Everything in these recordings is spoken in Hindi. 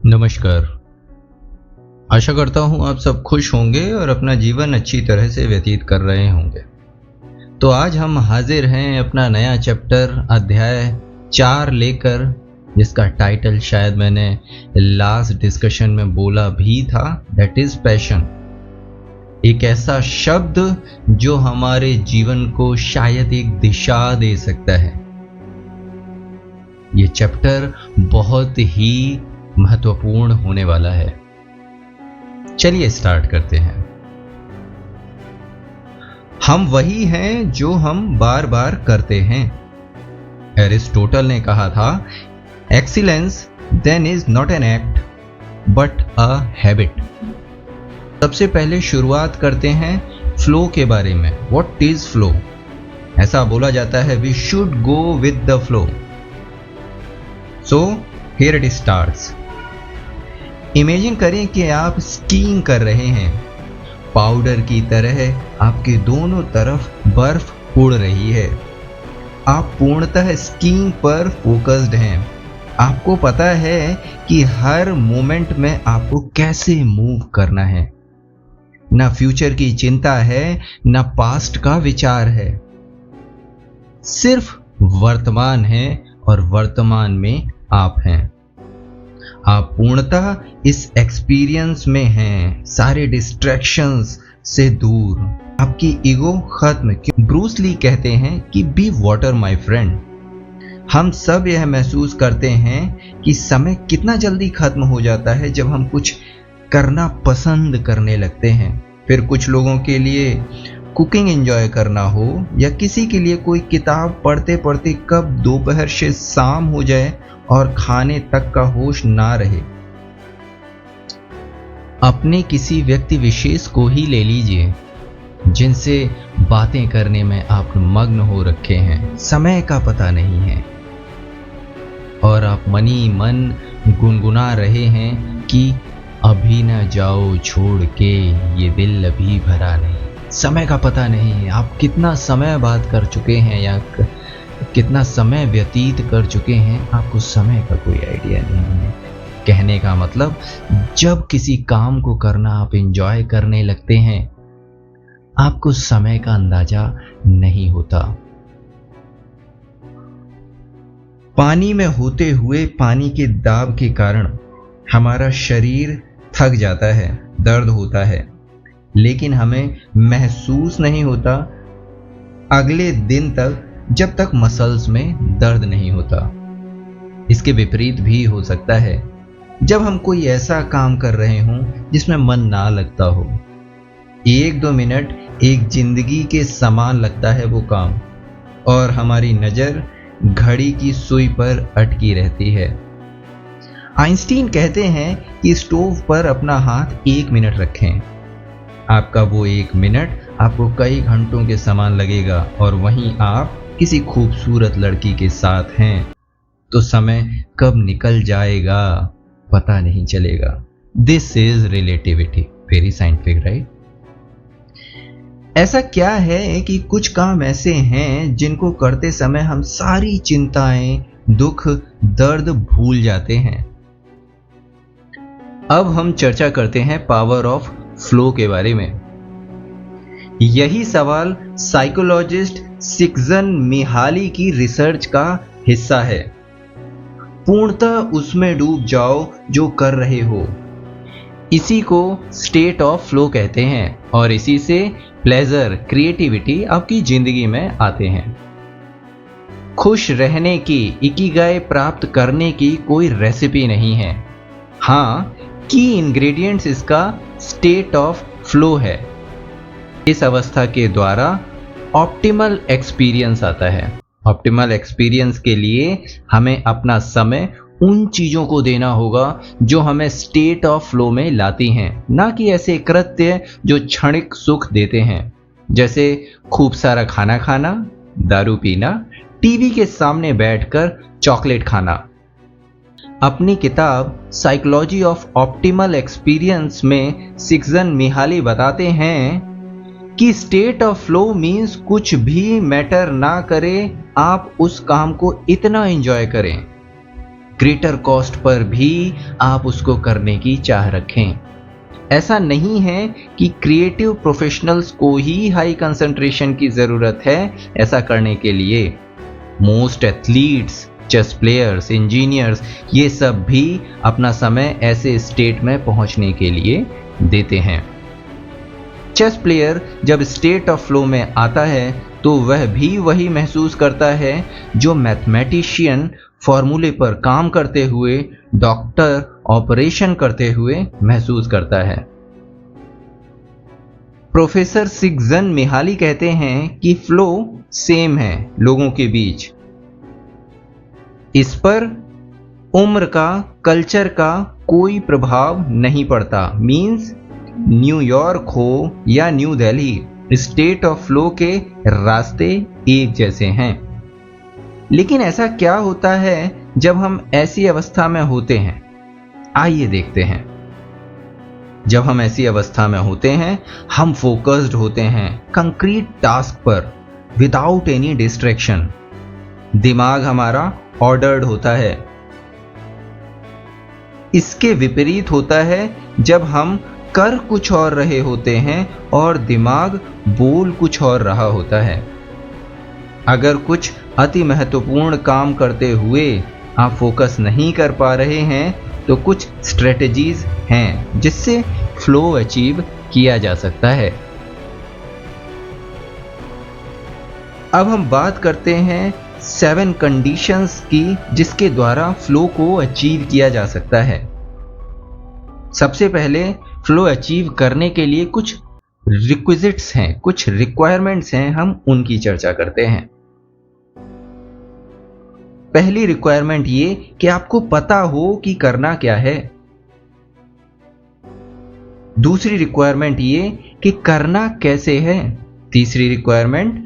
नमस्कार। आशा करता हूँ आप सब खुश होंगे और अपना जीवन अच्छी तरह से व्यतीत कर रहे होंगे। तो आज हम हाजिर हैं अपना नया चैप्टर अध्याय 4 लेकर, जिसका टाइटल शायद मैंने लास्ट डिस्कशन में बोला भी था, दैट इज पैशन। एक ऐसा शब्द जो हमारे जीवन को शायद एक दिशा दे सकता है। ये चैप्टर बहुत ही महत्वपूर्ण होने वाला है। चलिए स्टार्ट करते हैं। हम वही हैं जो हम बार बार करते हैं। एरिस्टोटल ने कहा था, excellence then is not an act but a habit. सबसे पहले शुरुआत करते हैं फ्लो के बारे में। What is flow? ऐसा बोला जाता है, we should go with the flow. So here it starts. Imagine करें कि आप स्कीइंग कर रहे हैं। पाउडर की तरह आपके दोनों तरफ बर्फ उड़ रही है। आप पूर्णतः स्कीइंग पर फोकस्ड हैं। आपको पता है कि हर मोमेंट में आपको कैसे मूव करना है। ना फ्यूचर की चिंता है, ना पास्ट का विचार है। सिर्फ वर्तमान है और वर्तमान में आप हैं। आप पूर्णतः इस एक्सपीरियंस में हैं, सारे डिस्ट्रैक्शंस से दूर। आपकी ईगो खत्म। ब्रूस ली कहते हैं कि बी वाटर माय फ्रेंड। हम सब यह महसूस करते हैं कि समय कितना जल्दी खत्म हो जाता है जब हम कुछ करना पसंद करने लगते हैं। फिर कुछ लोगों के लिए कुकिंग एंजॉय करना हो, या किसी के लिए कोई किताब पढ़ते पढ़ते कब दोपहर से शाम हो जाए और खाने तक का होश ना रहे। अपने किसी व्यक्ति विशेष को ही ले लीजिए, जिनसे बातें करने में आप मग्न हो रखे हैं। समय का पता नहीं है और आप मनी मन गुनगुना रहे हैं कि अभी ना जाओ छोड़ के, ये दिल अभी भरा नहीं। समय का पता नहीं है आप कितना समय बात कर चुके हैं या कितना समय व्यतीत कर चुके हैं। आपको समय का कोई आइडिया नहीं है। कहने का मतलब, जब किसी काम को करना आप एंजॉय करने लगते हैं, आपको समय का अंदाजा नहीं होता। पानी में होते हुए पानी के दाब के कारण हमारा शरीर थक जाता है, दर्द होता है, लेकिन हमें महसूस नहीं होता अगले दिन तक, जब तक मसल्स में दर्द नहीं होता। इसके विपरीत भी हो सकता है। जब हम कोई ऐसा काम कर रहे हों जिसमें मन ना लगता हो, 1-2 मिनट एक जिंदगी के समान लगता है वो काम, और हमारी नजर घड़ी की सुई पर अटकी रहती है। आइंस्टीन कहते हैं कि स्टोव पर अपना हाथ 1 मिनट रखें। आपका वो 1 मिनट आपको कई घंटों के समान लगेगा, और वहीं आप किसी खूबसूरत लड़की के साथ हैं तो समय कब निकल जाएगा पता नहीं चलेगा। This is relativity, very scientific, right? ऐसा क्या है कि कुछ काम ऐसे हैं जिनको करते समय हम सारी चिंताएं, दुख, दर्द भूल जाते हैं। अब हम चर्चा करते हैं पावर ऑफ फ्लो के बारे में। यही सवाल साइकोलॉजिस्ट सिक्सन-मिहाली की रिसर्च का हिस्सा है। पूर्णतः उसमें डूब जाओ जो कर रहे हो। इसी को स्टेट ऑफ फ्लो कहते हैं, और इसी से प्लेजर, क्रिएटिविटी आपकी जिंदगी में आते हैं। खुश रहने की, इकिगाई प्राप्त करने की कोई रेसिपी नहीं है। हाँ, की इंग्रेडिएंट्स इसका स्टेट ऑफ फ्लो है। इस अवस्था के द्वारा ऑप्टिमल एक्सपीरियंस आता है। ऑप्टिमल एक्सपीरियंस के लिए हमें अपना समय उन चीजों को देना होगा जो हमें स्टेट ऑफ फ्लो में लाती हैं, ना कि ऐसे कृत्य जो क्षणिक सुख देते हैं, जैसे खूब सारा खाना खाना, दारू पीना, टीवी के सामने बैठकर चॉकलेट खाना। अपनी किताब साइकोलॉजी ऑफ ऑप्टिमल एक्सपीरियंस में सिक्सन-मिहाली बताते हैं कि स्टेट ऑफ फ्लो मीन्स कुछ भी मैटर ना करे, आप उस काम को इतना एंजॉय करें, ग्रेटर कॉस्ट पर भी आप उसको करने की चाह रखें। ऐसा नहीं है कि क्रिएटिव प्रोफेशनल्स को ही हाई कंसंट्रेशन की ज़रूरत है ऐसा करने के लिए। Most athletes, chess players, engineers, ये सब भी अपना समय ऐसे स्टेट में पहुंचने के लिए देते हैं। चेस प्लेयर जब स्टेट ऑफ फ्लो में आता है तो वह भी वही महसूस करता है जो मैथमेटिशियन फॉर्मूले पर काम करते हुए, डॉक्टर ऑपरेशन करते हुए महसूस करता है। प्रोफेसर सिग्जन मिहाली कहते हैं कि फ्लो सेम है लोगों के बीच। इस पर उम्र का, कल्चर का कोई प्रभाव नहीं पड़ता। मीन्स न्यूयॉर्क हो या new Delhi, state of flow के रास्ते एक जैसे हैं। लेकिन ऐसा क्या होता है जब हम ऐसी अवस्था में होते हैं? आइए देखते हैं। जब हम ऐसी अवस्था में होते हैं, हम फोकस्ड होते हैं कंक्रीट टास्क पर विदाउट एनी डिस्ट्रैक्शन। दिमाग हमारा ऑर्डर्ड होता है। इसके विपरीत होता है जब हम कर कुछ और रहे होते हैं और दिमाग बोल कुछ और रहा होता है। अगर कुछ अति महत्वपूर्ण काम करते हुए आप फोकस नहीं कर पा रहे हैं तो कुछ स्ट्रेटजीज हैं जिससे फ्लो अचीव किया जा सकता है। अब हम बात करते हैं 7 कंडीशंस की जिसके द्वारा फ्लो को अचीव किया जा सकता है। सबसे पहले फ्लो अचीव करने के लिए कुछ रिक्विजिट्स हैं, कुछ रिक्वायरमेंट्स हैं, हम उनकी चर्चा करते हैं। पहली रिक्वायरमेंट ये कि आपको पता हो कि करना क्या है। दूसरी रिक्वायरमेंट ये कि करना कैसे है। तीसरी रिक्वायरमेंट,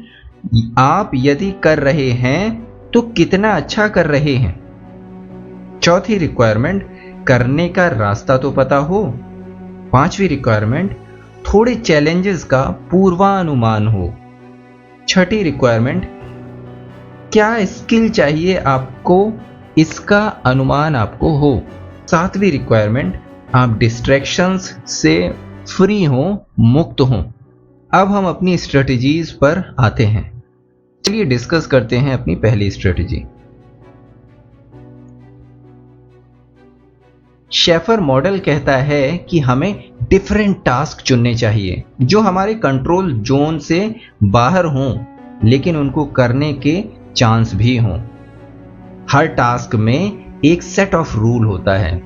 आप यदि कर रहे हैं तो कितना अच्छा कर रहे हैं। चौथी रिक्वायरमेंट, करने का रास्ता तो पता हो। पांचवी रिक्वायरमेंट, थोड़े चैलेंजेस का पूर्वानुमान हो। छठी रिक्वायरमेंट, क्या स्किल चाहिए आपको, इसका अनुमान आपको हो। सातवीं रिक्वायरमेंट, आप डिस्ट्रैक्शंस से फ्री हो, मुक्त हो। अब हम अपनी स्ट्रेटजीज पर आते हैं। चलिए डिस्कस करते हैं अपनी पहली स्ट्रेटजी। शेफर मॉडल कहता है कि हमें डिफरेंट टास्क चुनने चाहिए जो हमारे कंट्रोल जोन से बाहर हों लेकिन उनको करने के चांस भी हों। हर टास्क में एक सेट ऑफ रूल होता है।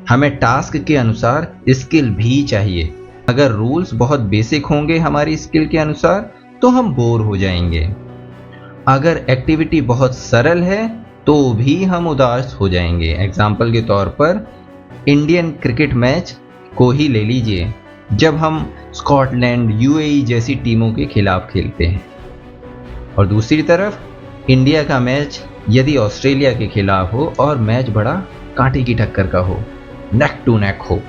हमें टास्क के अनुसार स्किल भी चाहिए। अगर रूल्स बहुत बेसिक होंगे हमारी स्किल के अनुसार तो हम बोर हो जाएंगे। अगर एक्टिविटी बहुत सरल है तो भी हम उदास हो जाएंगे। एग्जाम्पल के तौर पर इंडियन क्रिकेट मैच को ही ले लीजिए, जब हम स्कॉटलैंड, यूएई जैसी टीमों के खिलाफ खेलते हैं, और दूसरी तरफ इंडिया का मैच यदि ऑस्ट्रेलिया के खिलाफ हो और मैच बड़ा कांटे की टक्कर का हो, नेक टू नेक हो।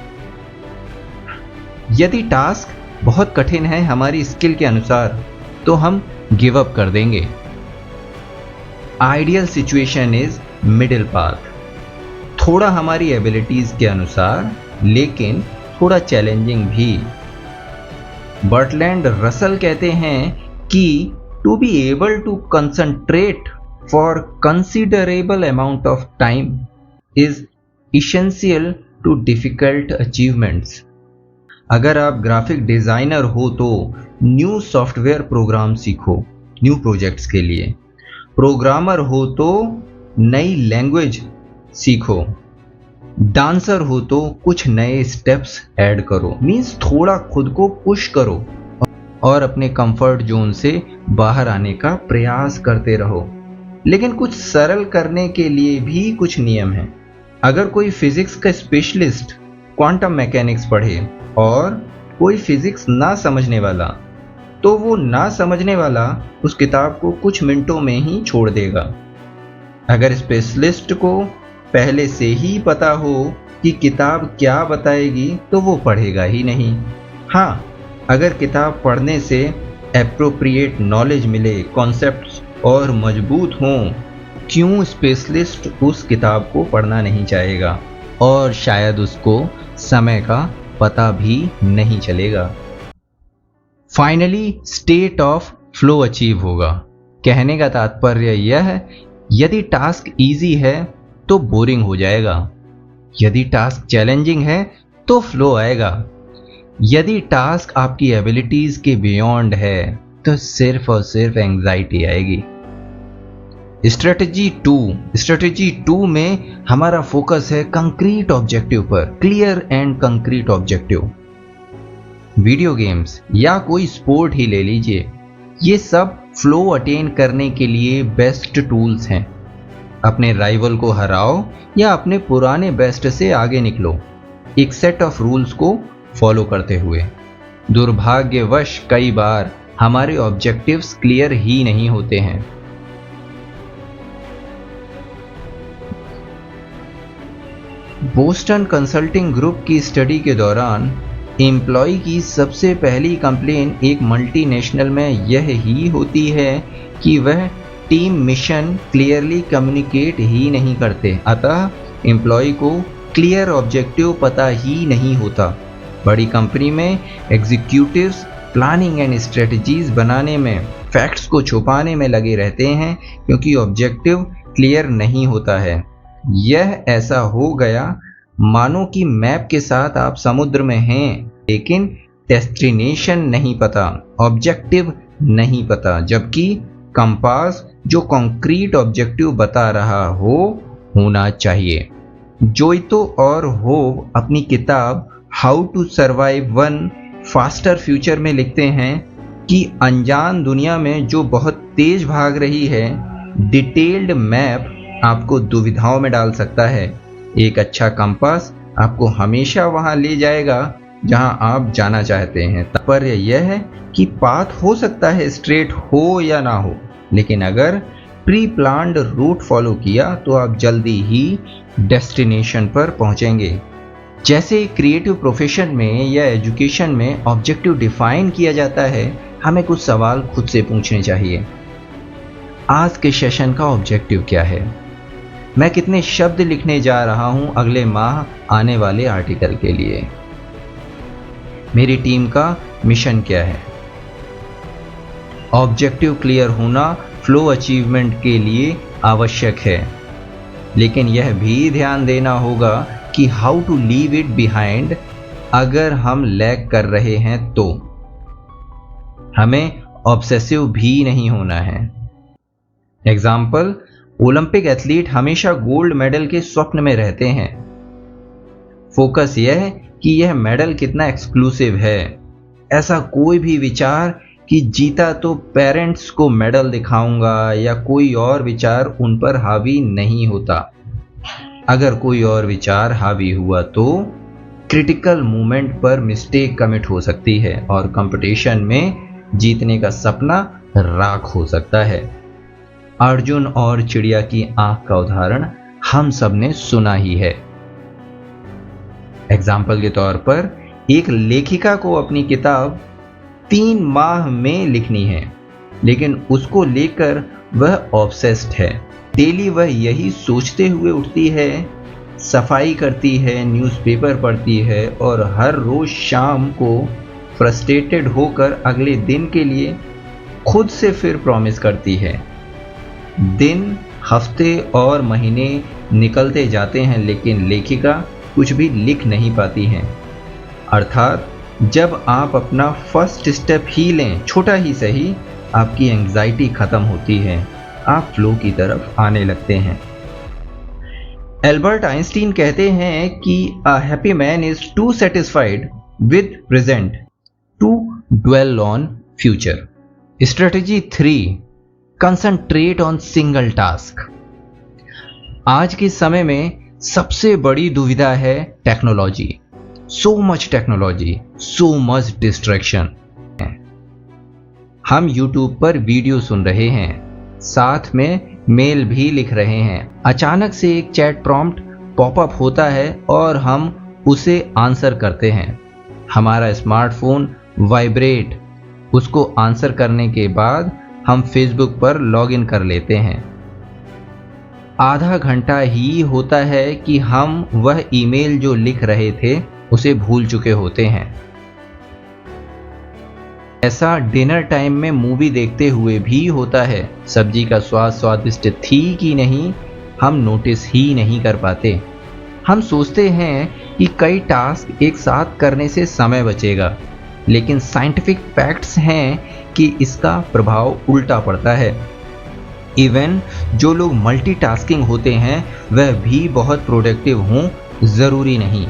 यदि टास्क बहुत कठिन है हमारी स्किल के अनुसार तो हम गिव अप कर देंगे। Ideal situation is middle path, थोड़ा हमारी एबिलिटीज के अनुसार लेकिन थोड़ा चैलेंजिंग भी। बर्टलैंड रसल कहते हैं कि to be able to concentrate for considerable amount of time is essential to difficult achievements. अगर आप ग्राफिक डिजाइनर हो तो न्यू सॉफ्टवेयर प्रोग्राम सीखो न्यू प्रोजेक्ट्स के लिए। प्रोग्रामर हो तो नई लैंग्वेज सीखो। डांसर हो तो कुछ नए स्टेप्स ऐड करो। मीन्स थोड़ा खुद को पुश करो और अपने कंफर्ट जोन से बाहर आने का प्रयास करते रहो। लेकिन कुछ सरल करने के लिए भी कुछ नियम हैं। अगर कोई फिजिक्स का स्पेशलिस्ट क्वांटम मैकेनिक्स पढ़े और कोई फिजिक्स ना समझने वाला, तो वो ना समझने वाला उस किताब को कुछ मिनटों में ही छोड़ देगा। अगर स्पेशलिस्ट को पहले से ही पता हो कि किताब क्या बताएगी तो वो पढ़ेगा ही नहीं। हाँ, अगर किताब पढ़ने से एप्रोप्रिएट नॉलेज मिले, कॉन्सेप्ट्स और मजबूत हों, क्यों स्पेशलिस्ट उस किताब को पढ़ना नहीं चाहेगा, और शायद उसको समय का पता भी नहीं चलेगा। Finally state of flow achieve होगा। कहने का तात्पर्य यह है, यदि टास्क इजी है तो बोरिंग हो जाएगा, यदि टास्क चैलेंजिंग है तो फ्लो आएगा, यदि टास्क आपकी एबिलिटीज के बियॉन्ड है तो सिर्फ और सिर्फ एंग्जाइटी आएगी। स्ट्रेटजी टू में हमारा फोकस है कंक्रीट ऑब्जेक्टिव पर, clear and concrete objective. Video games या कोई स्पोर्ट ही ले लीजिए, ये सब फ्लो अटेन करने के लिए बेस्ट टूल्स हैं। अपने राइवल को हराओ या अपने पुराने बेस्ट से आगे निकलो, एक सेट ऑफ रूल्स को फॉलो करते हुए। दुर्भाग्यवश कई बार हमारे ऑब्जेक्टिव्स क्लियर ही नहीं होते हैं। बोस्टन कंसल्टिंग ग्रुप की स्टडी के दौरान एम्प्लॉय की सबसे पहली कंप्लेन एक मल्टीनेशनल में यह ही होती है कि वह टीम मिशन क्लियरली कम्युनिकेट ही नहीं करते, अतः एम्प्लॉय को क्लियर ऑब्जेक्टिव पता ही नहीं होता। बड़ी कंपनी में एग्जीक्यूटिव्स प्लानिंग एंड स्ट्रेटजीज बनाने में, फैक्ट्स को छुपाने में लगे रहते हैं क्योंकि ऑब्जेक्टिव क्लियर नहीं होता है। यह ऐसा हो गया मानो कि मैप के साथ आप समुद्र में हैं लेकिन डेस्टिनेशन नहीं पता, ऑब्जेक्टिव नहीं पता, जबकि कंपास जो कॉन्क्रीट ऑब्जेक्टिव बता रहा होना चाहिए। जोइतो और होव अपनी किताब how to survive one faster future में लिखते हैं कि अनजान दुनिया में जो बहुत तेज भाग रही है, डिटेल्ड मैप आपको दुविधाओं में डाल सकता है। एक अच्छा कंपास आपको हमेशा वहां ले जाएगा जहां आप जाना चाहते हैं। तात्पर्य यह है कि पाथ हो सकता है स्ट्रेट हो या ना हो, लेकिन अगर प्री प्लान्ड रूट फॉलो किया तो आप जल्दी ही डेस्टिनेशन पर पहुंचेंगे। जैसे क्रिएटिव प्रोफेशन में या एजुकेशन में ऑब्जेक्टिव डिफाइन किया जाता है, हमें कुछ सवाल खुद से पूछने चाहिए। आज के सेशन का ऑब्जेक्टिव क्या है? मैं कितने शब्द लिखने जा रहा हूं अगले माह आने वाले आर्टिकल के लिए? मेरी टीम का मिशन क्या है? ऑब्जेक्टिव क्लियर होना फ्लो अचीवमेंट के लिए आवश्यक है, लेकिन यह भी ध्यान देना होगा कि how to leave it behind अगर हम लैग कर रहे हैं तो। हमें ऑब्सेसिव भी नहीं होना है। एग्जाम्पल, ओलंपिक एथलीट हमेशा गोल्ड मेडल के स्वप्न में रहते हैं। फोकस यह है कि यह मेडल कितना एक्सक्लूसिव है। ऐसा कोई भी विचार कि जीता तो पेरेंट्स को मेडल दिखाऊंगा या कोई और विचार उन पर हावी नहीं होता। अगर कोई और विचार हावी हुआ तो क्रिटिकल मोमेंट पर मिस्टेक कमिट हो सकती है और कंपटीशन में जीतने का सपना राख हो सकता है। अर्जुन और चिड़िया की आंख का उदाहरण हम सब ने सुना ही है। एग्जाम्पल के तौर पर, एक लेखिका को अपनी किताब 3 माह में लिखनी है, लेकिन उसको लेकर वह ऑब्सेस्ड है। डेली वह यही सोचते हुए उठती है, सफाई करती है, न्यूज़पेपर पढ़ती है और हर रोज शाम को फ्रस्ट्रेटेड होकर अगले दिन के लिए खुद से फिर प्रॉमिस करती है। दिन, हफ्ते और महीने निकलते जाते हैं, लेकिन लेखिका कुछ भी लिख नहीं पाती हैं। अर्थात जब आप अपना फर्स्ट स्टेप ही लें, छोटा ही सही, आपकी एंग्जाइटी खत्म होती है, आप फ्लो की तरफ आने लगते हैं। एल्बर्ट आइंस्टीन कहते हैं कि a happy man is too satisfied with present to dwell on future. Strategy 3, concentrate on single task. आज के समय में सबसे बड़ी दुविधा है technology. So much technology, so much distraction. हम YouTube पर वीडियो सुन रहे हैं, साथ में मेल भी लिख रहे हैं। अचानक से एक चैट प्रॉम्प्ट पॉपअप होता है और हम उसे आंसर करते हैं। हमारा स्मार्टफोन वाइब्रेट, उसको आंसर करने के बाद हम फेसबुक पर लॉगिन कर लेते हैं। आधा घंटा ही होता है कि हम वह ईमेल जो लिख रहे थे उसे भूल चुके होते हैं। ऐसा डिनर टाइम में मूवी देखते हुए भी होता है। सब्जी का स्वाद स्वादिष्ट थी कि नहीं हम नोटिस ही नहीं कर पाते। हम सोचते हैं कि कई टास्क एक साथ करने से समय बचेगा, लेकिन साइंटिफिक फैक्ट्स हैं कि इसका प्रभाव उल्टा पड़ता है। इवन जो लोग मल्टीटास्किंग होते हैं वह भी बहुत प्रोडक्टिव हों जरूरी नहीं।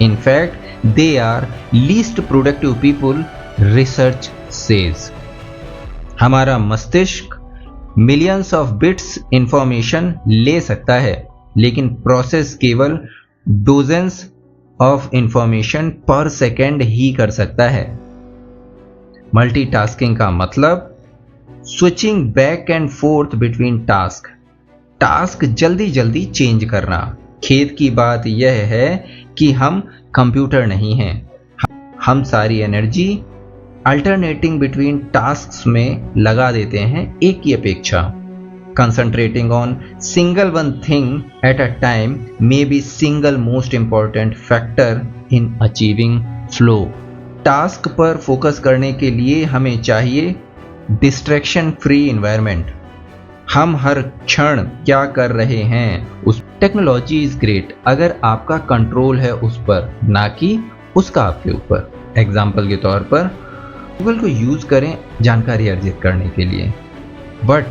In fact they are least productive people, research says. हमारा मस्तिष्क मिलियंस ऑफ बिट्स इंफॉर्मेशन ले सकता है, लेकिन प्रोसेस केवल डोजेंस ऑफ इंफॉर्मेशन पर सेकेंड ही कर सकता है। मल्टीटास्किंग का मतलब switching back and fourth between task जल्दी जल्दी चेंज करना। खेद की बात यह है कि हम कंप्यूटर नहीं हैं। हम सारी एनर्जी अल्टरनेटिंग बिटवीन टास्क्स में लगा देते हैं एक की अपेक्षा। Concentrating on single one thing at a time may be single most important factor in achieving flow. Task पर फोकस करने के लिए हमें चाहिए डिस्ट्रैक्शन फ्री एनवायरनमेंट। हम हर क्षण क्या कर रहे हैं उस टेक्नोलॉजी इज ग्रेट अगर आपका कंट्रोल है उस पर, ना कि उसका आपके ऊपर। एग्जाम्पल के तौर पर गूगल को यूज करें जानकारी अर्जित करने के लिए, बट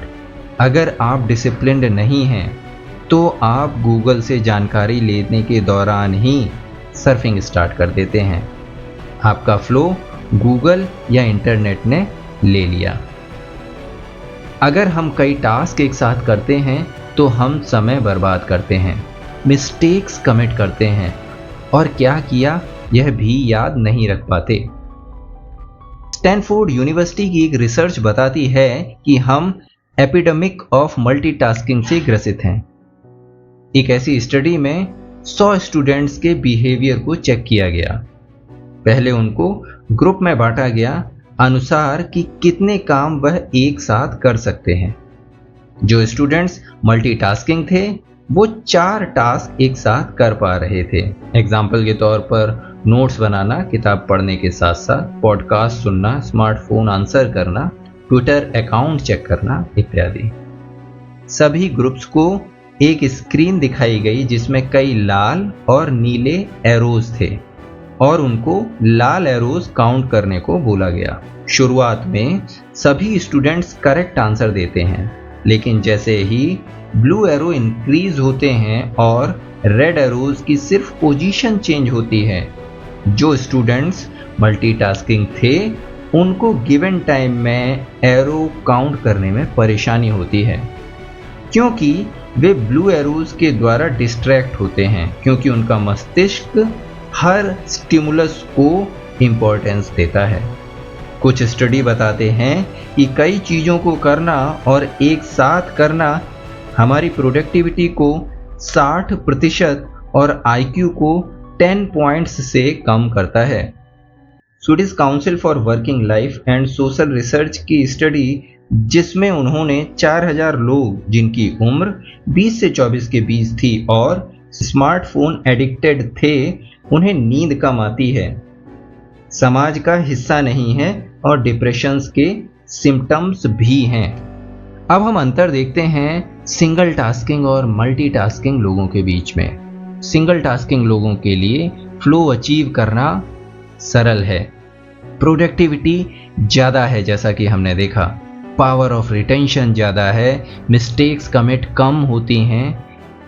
अगर आप डिसिप्लिन्ड नहीं हैं तो आप गूगल से जानकारी लेने के दौरान ही सर्फिंग स्टार्ट कर देते हैं। आपका फ्लो गूगल या इंटरनेट ने ले लिया। अगर हम कई टास्क एक साथ करते हैं तो हम समय बर्बाद करते हैं, मिस्टेक्स कमिट करते हैं और क्या किया यह भी याद नहीं रख पाते। स्टैनफोर्ड यूनिवर्सिटी की एक रिसर्च बताती है कि हम एपिडेमिक ऑफ मल्टीटास्किंग से ग्रसित हैं। एक ऐसी स्टडी में 100 स्टूडेंट्स के बिहेवियर को चेक किया गया। पहले उनको ग्रुप में बांटा गया अनुसार कि कितने काम वह एक साथ कर सकते हैं। जो स्टूडेंट्स मल्टीटास्किंग थे वो 4 टास्क एक साथ कर पा रहे थे। एग्जाम्पल के तौर पर नोट्स बनाना, किताब पढ़ने के साथ साथ पॉडकास्ट सुनना, स्मार्टफोन आंसर करना, ट्विटर अकाउंट चेक करना इत्यादि। सभी ग्रुप्स को एक स्क्रीन दिखाई गई जिसमें कई लाल और नीले एरोज थे और उनको लाल एरोज काउंट करने को बोला गया। शुरुआत में सभी स्टूडेंट्स करेक्ट आंसर देते हैं, लेकिन जैसे ही ब्लू एरो इंक्रीज होते हैं और रेड एरोज की सिर्फ पोजीशन चेंज होती है, जो स्टूडेंट्स मल्टीटास्किंग थे उनको गिवन टाइम में एरो काउंट करने में परेशानी होती है, क्योंकि वे ब्लू एरोज के द्वारा डिस्ट्रैक्ट होते हैं, क्योंकि उनका मस्तिष्क हर स्टिमुलस को इंपॉर्टेंस देता है। कुछ स्टडी बताते हैं कि कई चीज़ों को करना और एक साथ करना हमारी प्रोडक्टिविटी को 60% और आईक्यू को 10 पॉइंट्स से कम करता है। Swedish council for working life and social research की स्टडी जिसमें उन्होंने 4000 लोग जिनकी उम्र 20 से 24 के बीच थी और स्मार्टफोन एडिक्टेड थे, उन्हें नींद कम आती है, समाज का हिस्सा नहीं है और डिप्रेशन के सिम्टम्स भी हैं। अब हम अंतर देखते हैं सिंगल टास्किंग और मल्टीटास्किंग लोगों के बीच में। सिंगल टास्किंग लोगों के लिए फ्लो अचीव करना सरल है, प्रोडक्टिविटी ज़्यादा है जैसा कि हमने देखा, पावर ऑफ रिटेंशन ज़्यादा है, मिस्टेक्स कमिट कम होती हैं,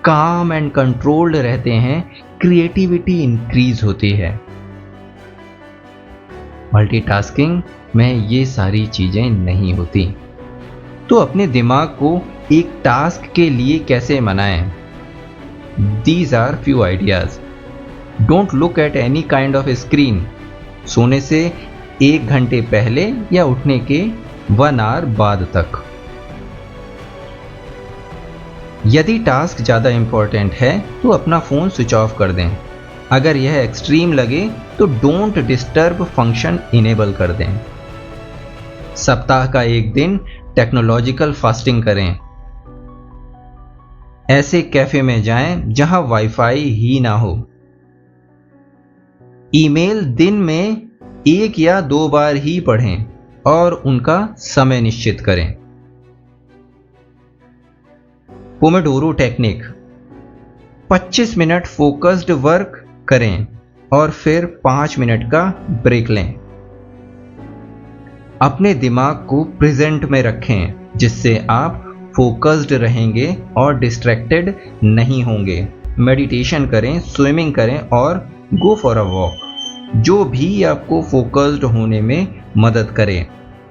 काम एंड कंट्रोल्ड रहते हैं, क्रिएटिविटी इंक्रीज होती है। मल्टीटास्किंग में ये सारी चीज़ें नहीं होती। तो अपने दिमाग को एक टास्क के लिए कैसे मनाएं? These are few ideas. Don't look at any kind of screen. सोने से 1 घंटे पहले या उठने के 1 आवर बाद तक। यदि टास्क ज़्यादा इंपॉर्टेंट है तो अपना फ़ोन स्विच ऑफ कर दें। अगर यह एक्सट्रीम लगे तो डोंट डिस्टर्ब फंक्शन इनेबल कर दें। सप्ताह का एक दिन टेक्नोलॉजिकल फास्टिंग करें। ऐसे कैफे में जाएं जहां वाईफाई ही ना हो। ईमेल दिन में 1 या 2 बार ही पढ़ें और उनका समय निश्चित करें। Pomodoro technique, 25 minute focused work करें और फिर 5 मिनट का ब्रेक लें। अपने दिमाग को प्रेजेंट में रखें जिससे आप फोकस्ड रहेंगे और डिस्ट्रैक्टेड नहीं होंगे। मेडिटेशन करें, स्विमिंग करें और गो फॉर अ वॉक, जो भी आपको फोकस्ड होने में मदद करे।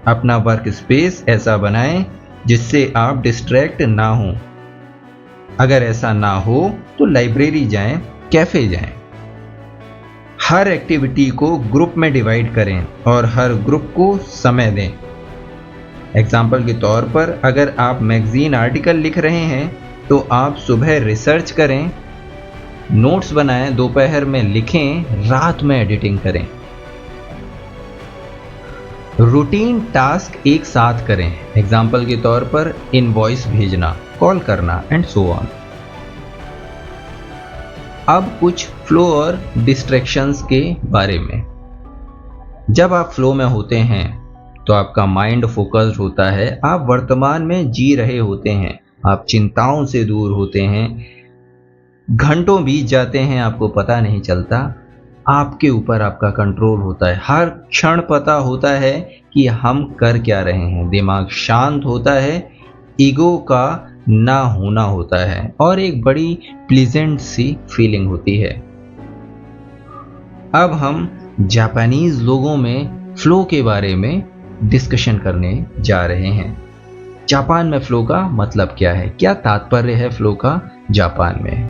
अपना वर्क स्पेस ऐसा बनाएं जिससे आप डिस्ट्रैक्ट ना हों। अगर ऐसा ना हो तो लाइब्रेरी जाएं, कैफे जाएं। हर एक्टिविटी को ग्रुप में डिवाइड करें और हर ग्रुप को समय दें। एग्जाम्पल के तौर पर अगर आप मैगजीन आर्टिकल लिख रहे हैं तो आप सुबह रिसर्च करें, नोट्स बनाएं, दोपहर में लिखें, रात में एडिटिंग करें। रूटीन टास्क एक साथ करें। एग्जाम्पल के तौर पर इनवॉइस भेजना, कॉल करना एंड सो ऑन। अब कुछ फ्लो और डिस्ट्रैक्शंस के बारे में। जब आप फ्लो में होते हैं तो आपका माइंड फोकस्ड होता है, आप वर्तमान में जी रहे होते हैं, आप चिंताओं से दूर होते हैं। घंटों बीत जाते हैं, आपको पता नहीं चलता। आपके ऊपर आपका कंट्रोल होता है, हर क्षण पता होता है कि हम कर क्या रहे हैं। दिमाग शांत होता है, ईगो का ना होना होता है और एक बड़ी प्लीजेंट सी फीलिंग होती है। अब हम जापानीज लोगों में फ्लो के बारे में डिस्कशन करने जा रहे हैं। जापान में फ्लो का मतलब क्या है, क्या तात्पर्य है फ्लो का जापान में।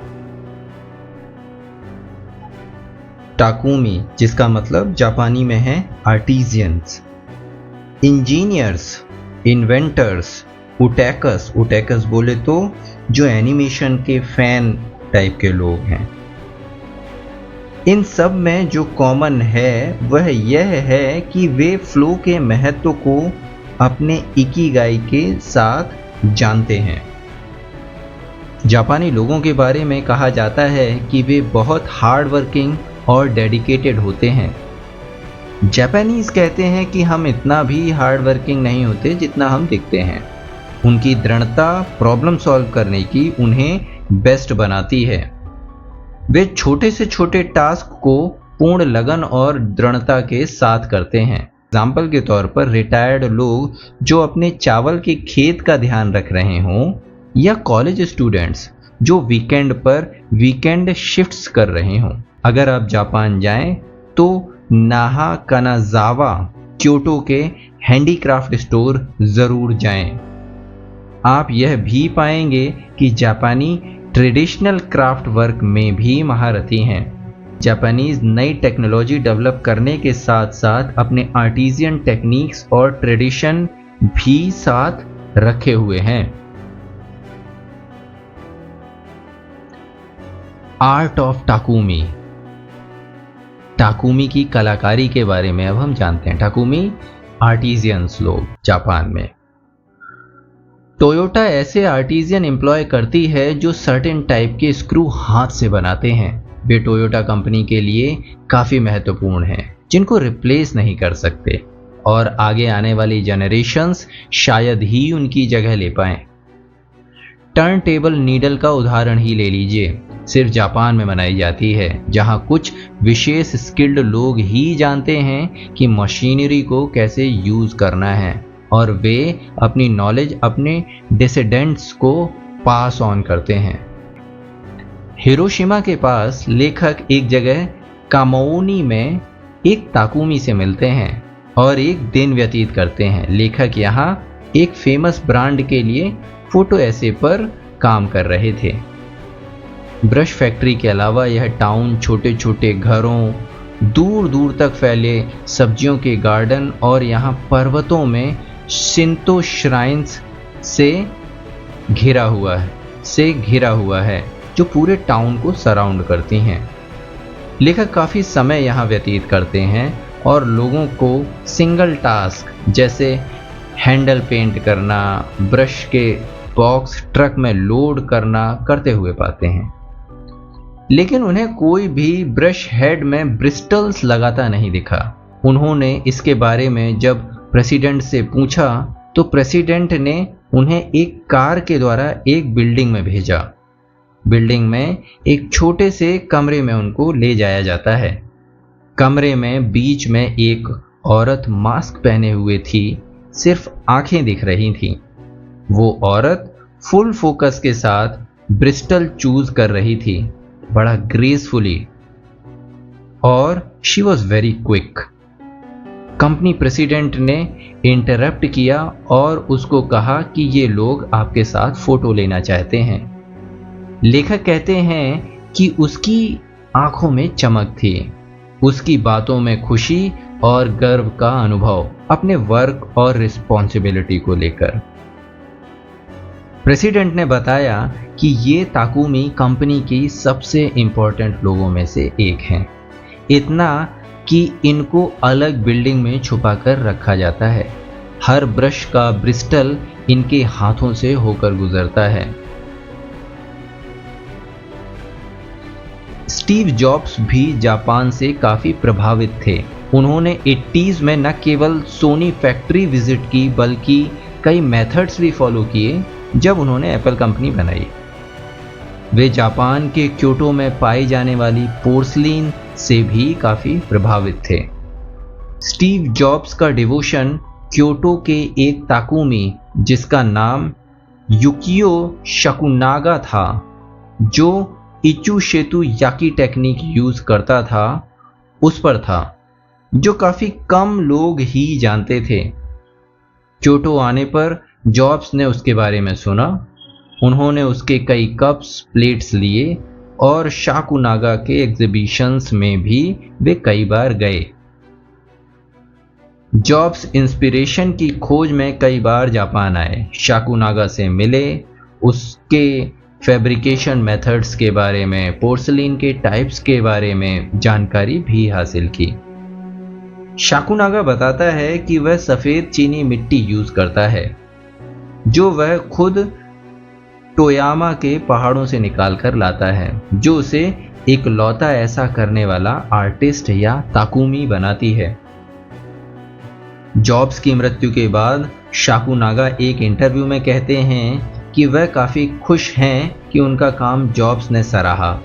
टाकुमी, जिसका मतलब जापानी में है आर्टिजियंस। इंजीनियर्स, इन्वेंटर्स, उटेकस, उटेकस बोले तो जो एनिमेशन के फैन टाइप के लोग हैं। इन सब में जो कॉमन है वह यह है कि वे फ्लो के महत्व को अपने इकिगाई के साथ जानते हैं। जापानी लोगों के बारे में कहा जाता है कि वे बहुत हार्ड वर्किंग और डेडिकेटेड होते हैं। जापानीज कहते हैं कि हम इतना भी हार्ड वर्किंग नहीं होते जितना हम दिखते हैं। उनकी दृढ़ता प्रॉब्लम सॉल्व करने की उन्हें बेस्ट बनाती है। वे छोटे से छोटे टास्क को पूर्ण लगन और दृढ़ता के साथ करते हैं। एग्जाम्पल के तौर पर रिटायर्ड लोग जो अपने चावल के खेत का ध्यान रख रहे हों, या कॉलेज स्टूडेंट्स जो वीकेंड पर वीकेंड शिफ्ट्स कर रहे हों। अगर आप जापान जाएं तो नाहा कानाजावा क्योटो के हैंडीक्राफ्ट स्टोर जरूर जाएं। आप यह भी पाएंगे कि जापानी ट्रेडिशनल क्राफ्ट वर्क में भी महारथी हैं। जापानीज नई टेक्नोलॉजी डेवलप करने के साथ साथ अपने आर्टिजियन टेक्निक्स और ट्रेडिशन भी साथ रखे हुए हैं। आर्ट ऑफ टाकुमी, टाकुमी की कलाकारी के बारे में अब हम जानते हैं। टाकुमी आर्टिजियंस लोग जापान में। टोयोटा ऐसे आर्टिजियन एम्प्लॉय करती है जो सर्टेन टाइप के स्क्रू हाथ से बनाते हैं। वे टोयोटा कंपनी के लिए काफ़ी महत्वपूर्ण हैं, जिनको रिप्लेस नहीं कर सकते और आगे आने वाली जनरेशन्स शायद ही उनकी जगह ले पाएं। टर्न टेबल नीडल का उदाहरण ही ले लीजिए, सिर्फ जापान में बनाई जाती है, जहां कुछ विशेष स्किल्ड लोग ही जानते हैं कि मशीनरी को कैसे यूज करना है और वे अपनी नॉलेज अपने डिसेंडेंट्स को पास ऑन करते हैं। हिरोशिमा के पास लेखक एक जगह कामोनी में एक ताकुमी से मिलते हैं और एक दिन व्यतीत करते हैं। लेखक यहाँ एक फेमस ब्रांड के लिए फोटो एसे पर काम कर रहे थे। ब्रश फैक्ट्री के अलावा यह टाउन छोटे छोटे घरों, दूर दूर तक फैले सब्जियों के गार्डन और यहाँ पर्वतों में शिंतो श्राइन्स से घिरा हुआ है जो पूरे टाउन को सराउंड करती हैं। लेखक काफ़ी समय यहाँ व्यतीत करते हैं और लोगों को सिंगल टास्क जैसे हैंडल पेंट करना, ब्रश के बॉक्स ट्रक में लोड करते हुए पाते हैं, लेकिन उन्हें कोई भी ब्रश हेड में ब्रिस्टल्स लगाता नहीं दिखा। उन्होंने इसके बारे में जब प्रेसिडेंट से पूछा तो प्रेसिडेंट ने उन्हें एक कार के द्वारा एक बिल्डिंग में भेजा। बिल्डिंग में एक छोटे से कमरे में उनको ले जाया जाता है। कमरे में बीच में एक औरत मास्क पहने हुए थी, सिर्फ आंखें दिख रही थीं। वो औरत फुल फोकस के साथ ब्रिस्टल चूज कर रही थी, बड़ा ग्रेसफुली, और she was very quick. Company president ने इंटरप्ट किया और उसको कहा कि ये लोग आपके साथ फोटो लेना चाहते हैं। लेखक कहते हैं कि उसकी आंखों में चमक थी, उसकी बातों में खुशी और गर्व का अनुभव अपने वर्क और रिस्पॉन्सिबिलिटी को लेकर। प्रेसिडेंट ने बताया कि ये ताकुमी कंपनी की सबसे इंपॉर्टेंट लोगों में से एक हैं, इतना कि इनको अलग बिल्डिंग में छुपाकर रखा जाता है। हर ब्रश का ब्रिस्टल इनके हाथों से होकर गुजरता है। स्टीव जॉब्स भी जापान से काफी प्रभावित थे। उन्होंने 80s में न केवल सोनी फैक्ट्री विजिट की बल्कि कई मेथड्स भी फॉलो किए जब उन्होंने एप्पल कंपनी बनाई। वे जापान के क्योटो में पाई जाने वाली पोर्सलिन से भी काफी प्रभावित थे। स्टीव जॉब्स का डिवोशन क्योटो के एक ताकुमी जिसका नाम युकियो शकुनागा था, जो इचु शेतु याकी टेक्निक यूज करता था, उस पर था, जो काफी कम लोग ही जानते थे। क्योटो आने पर जॉब्स ने उसके बारे में सुना। उन्होंने उसके कई कप्स, प्लेट्स लिए और शाकुनागा के एग्जीबिशंस में भी वे कई बार गए। जॉब्स इंस्पिरेशन की खोज में कई बार जापान आए, शाकुनागा से मिले, उसके फैब्रिकेशन मेथड्स के बारे में, पोर्सलिन के टाइप्स के बारे में जानकारी भी हासिल की। शाकुनागा बताता है कि वह सफेद चीनी मिट्टी यूज करता है, जो वह खुद टोयामा के पहाड़ों से निकाल कर लाता है, जो उसे एक लौता ऐसा करने वाला आर्टिस्ट या ताकुमी बनाती है। जॉब्स की मृत्यु के बाद शाकुनागा एक इंटरव्यू में कहते हैं कि वह काफी खुश हैं कि उनका काम जॉब्स ने सराहा।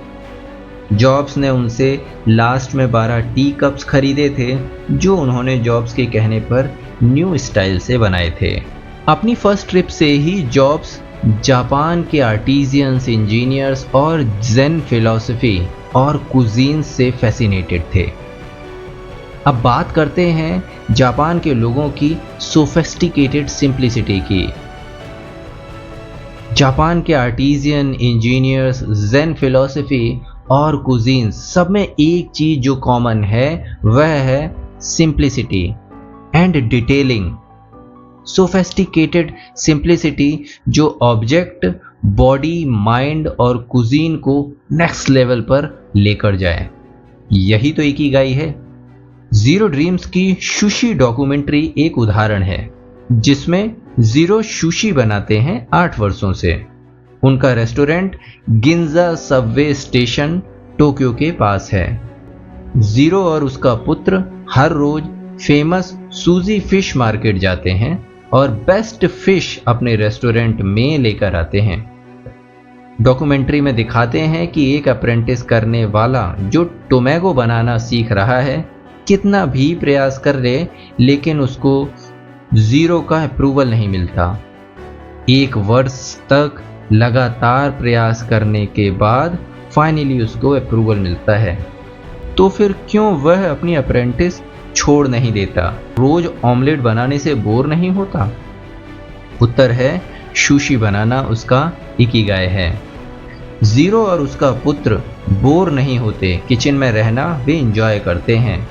जॉब्स ने उनसे लास्ट में 12 टी कप्स खरीदे थे, जो उन्होंने जॉब्स के कहने पर न्यू स्टाइल से बनाए थे। अपनी फर्स्ट ट्रिप से ही जॉब्स जापान के आर्टिजियंस, इंजीनियर्स और ज़ेन फिलॉसफी और कुजीन से फैसिनेटेड थे। अब बात करते हैं जापान के लोगों की सोफिस्टिकेटेड सिंप्लिसिटी की। जापान के आर्टिजियन, इंजीनियर्स, ज़ेन फिलॉसफी और कुजीन सब में एक चीज जो कॉमन है वह है simplicity and detailing. Sophisticated simplicity जो ऑब्जेक्ट, बॉडी, माइंड और कुजीन को नेक्स्ट लेवल पर लेकर जाए, यही तो इकिगाई है। जीरो ड्रीम्स की सुशी डॉक्यूमेंट्री एक उदाहरण है, जिसमें जीरो सुशी बनाते हैं 8 वर्षों से। उनका रेस्टोरेंट गिंजा सबवे स्टेशन टोक्यो के पास है। जीरो और उसका पुत्र हर रोज फेमस सूजी फिश मार्केट जाते हैं और बेस्ट फिश अपने रेस्टोरेंट में लेकर आते हैं। डॉक्यूमेंट्री में दिखाते हैं कि एक अप्रेंटिस करने वाला जो टोमेगो बनाना सीख रहा है, कितना भी प्रयास कर ले लेकिन उसको जीरो का अप्रूवल नहीं मिलता। 1 वर्ष तक लगातार प्रयास करने के बाद फाइनली उसको अप्रूवल मिलता है। तो फिर क्यों वह अपनी अप्रेंटिस छोड़ नहीं देता? रोज ऑमलेट बनाने से बोर नहीं होता? उत्तर है सुशी बनाना उसका इकिगाई है। जीरो और उसका पुत्र बोर नहीं होते, किचन में रहना वे एंजॉय करते हैं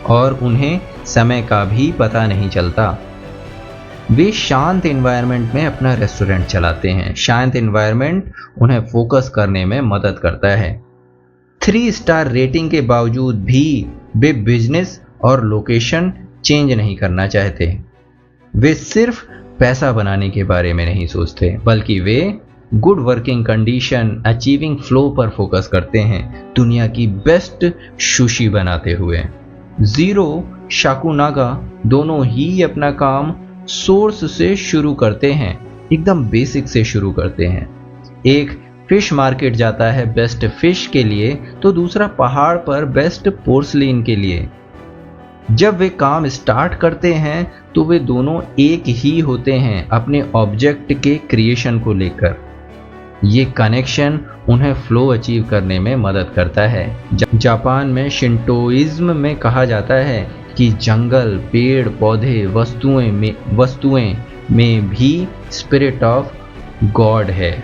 और उन्हें समय का भी पता नहीं चलता। वे शांत एनवायरनमेंट में अपना रेस्टोरेंट चलाते हैं। शांत एनवायरनमेंट उन्हें फोकस करने में मदद करता है। 3 स्टार रेटिंग के बावजूद भी वे बिजनेस और लोकेशन चेंज नहीं करना चाहते। वे सिर्फ पैसा बनाने के बारे में नहीं सोचते, बल्कि वे good working condition, achieving flow पर फोकस करते हैं, दुनिया की बेस्ट सुशी बनाते हुए। जीरो शाकुनागा दोनों ही अपना काम सोर्स से शुरू करते हैं, एकदम बेसिक से शुरू करते हैं। एक फिश मार्केट जाता है बेस्ट फिश के लिए, तो दूसरा पहाड़ पर बेस्ट पोर्सलिन के लिए। जब वे काम स्टार्ट करते हैं तो वे दोनों एक ही होते हैं अपने ऑब्जेक्ट के क्रिएशन को लेकर। ये कनेक्शन उन्हें फ्लो अचीव करने में मदद करता है। जापान में शिंटोइज्म में कहा जाता है कि जंगल, पेड़ पौधे, वस्तुएं में भी स्पिरिट ऑफ गॉड है।